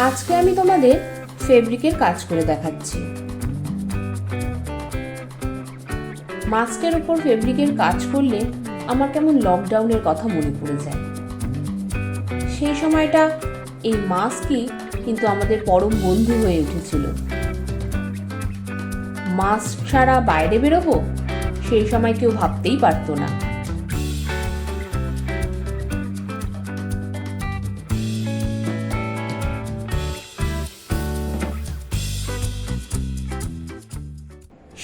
আজকে আমি তোমাদের ফেব্রিকের কাজ করে দেখাচ্ছি। মাস্কের উপর ফেব্রিকের কাজ করলে আমার কেমন লকডাউনের কথা মনে পড়ে যায়। সেই সময়টা এই মাস্কই কিন্তু আমাদের পরম বন্ধু হয়ে উঠেছিল। মাস্ক ছাড়া বাইরে বেরোবো সেই সময় কেউ ভাবতেই পারতো না।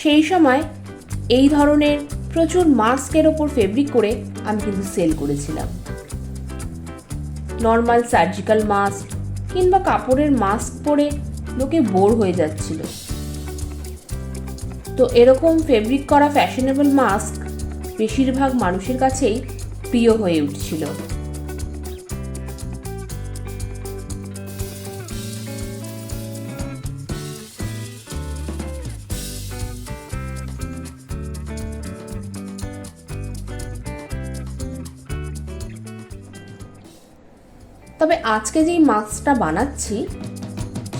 সেই সময় এই ধরনের প্রচুর মাস্কের ওপর ফেব্রিক করে আমি কিন্তু সেল করেছিলাম। নর্মাল সার্জিক্যাল মাস্ক কিংবা কাপড়ের মাস্ক পরে লোকে বোর হয়ে যাচ্ছিল। তো এরকম ফেব্রিক করা ফ্যাশনেবল মাস্ক বেশিরভাগ মানুষের কাছেই প্রিয় হয়ে উঠছিল। তবে আজকে যেই মাস্কটা বানাচ্ছি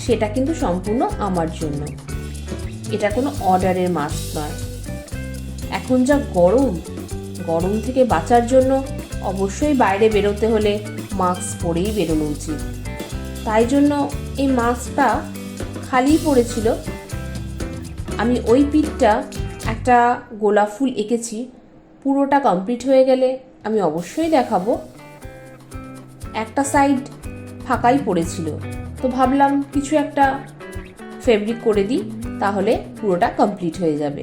সেটা কিন্তু সম্পূর্ণ আমার জন্য। এটা কোনো অর্ডারের মাস্ক নয়। এখন যা গরম থেকে বাঁচার জন্য অবশ্যই বাইরে বেরোতে হলে মাস্ক পরেই বেরোনো উচিত। তাই জন্য এই মাস্কটা খালিই পড়েছিল। আমি ওই পিঠটা একটা গোলাপ ফুল এঁকেছি, পুরোটা কমপ্লিট হয়ে গেলে আমি অবশ্যই দেখাবো। একটা সাইড ফাঁকাই পড়েছিল, তো ভাবলাম কিছু একটা ফেব্রিক করে দিই, তাহলে পুরোটা কমপ্লিট হয়ে যাবে।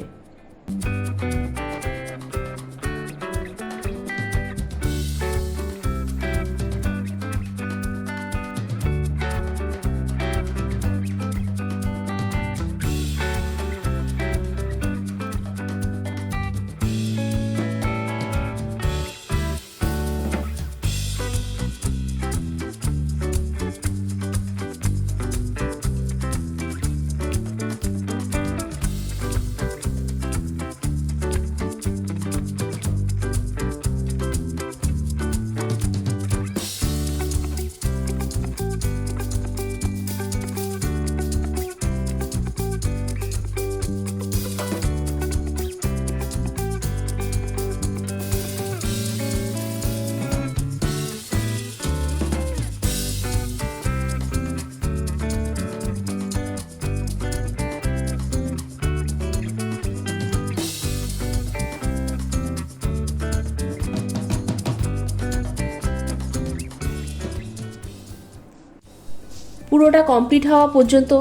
পুরোটা কমপ্লিট হওয়া পর্যন্ত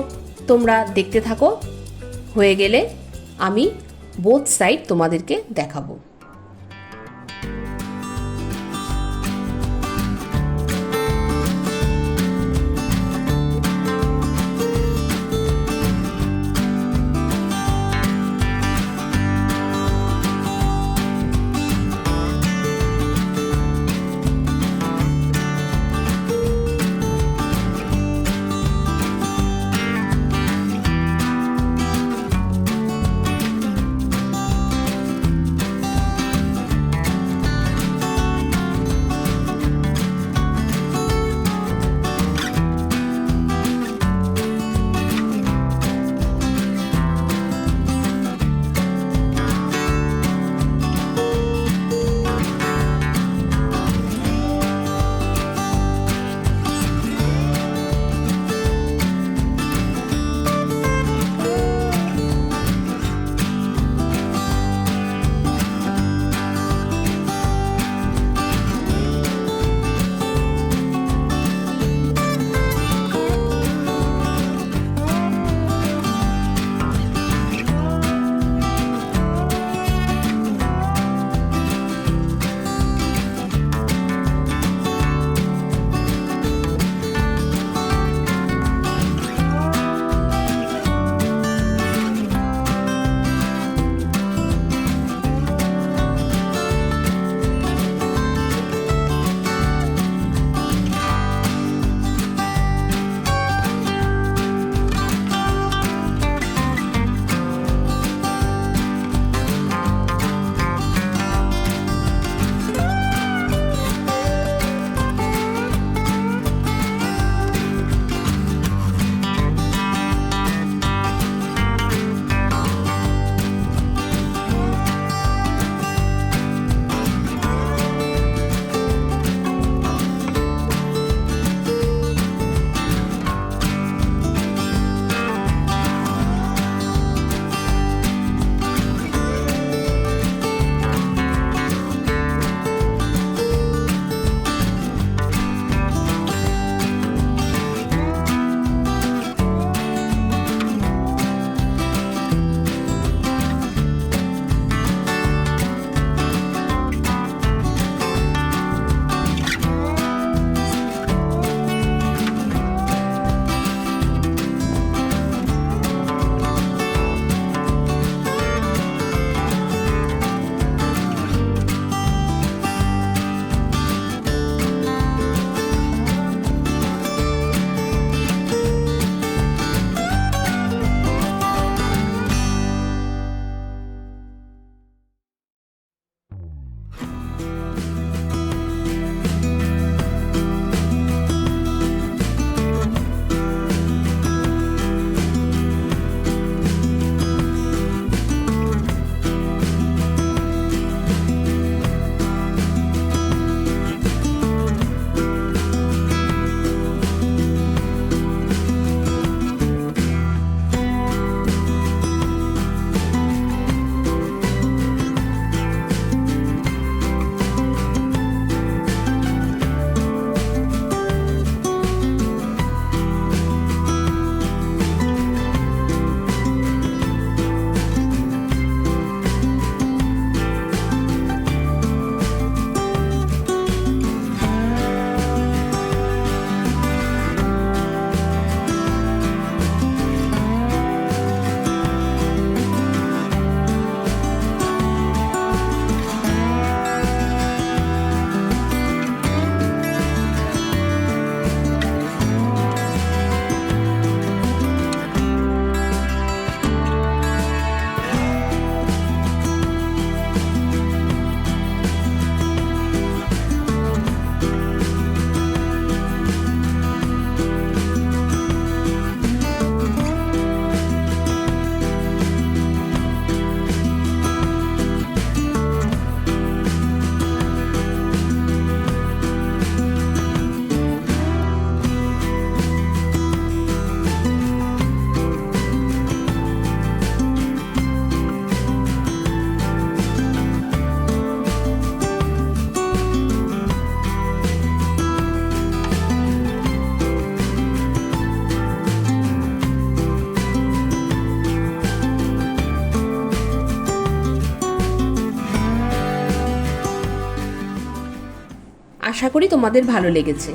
তোমরা দেখতে থাকো। হয়ে গেলে আমি বোথ সাইড তোমাদেরকে দেখাবো। আশা করি তোমাদের ভালো লেগেছে।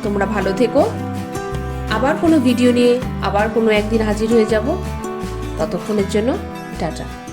তোমরা ভালো থেকো। আবার কোনো ভিডিও নিয়ে আবার কোনো একদিন হাজির হয়ে যাব। ততক্ষণের জন্য টাটা।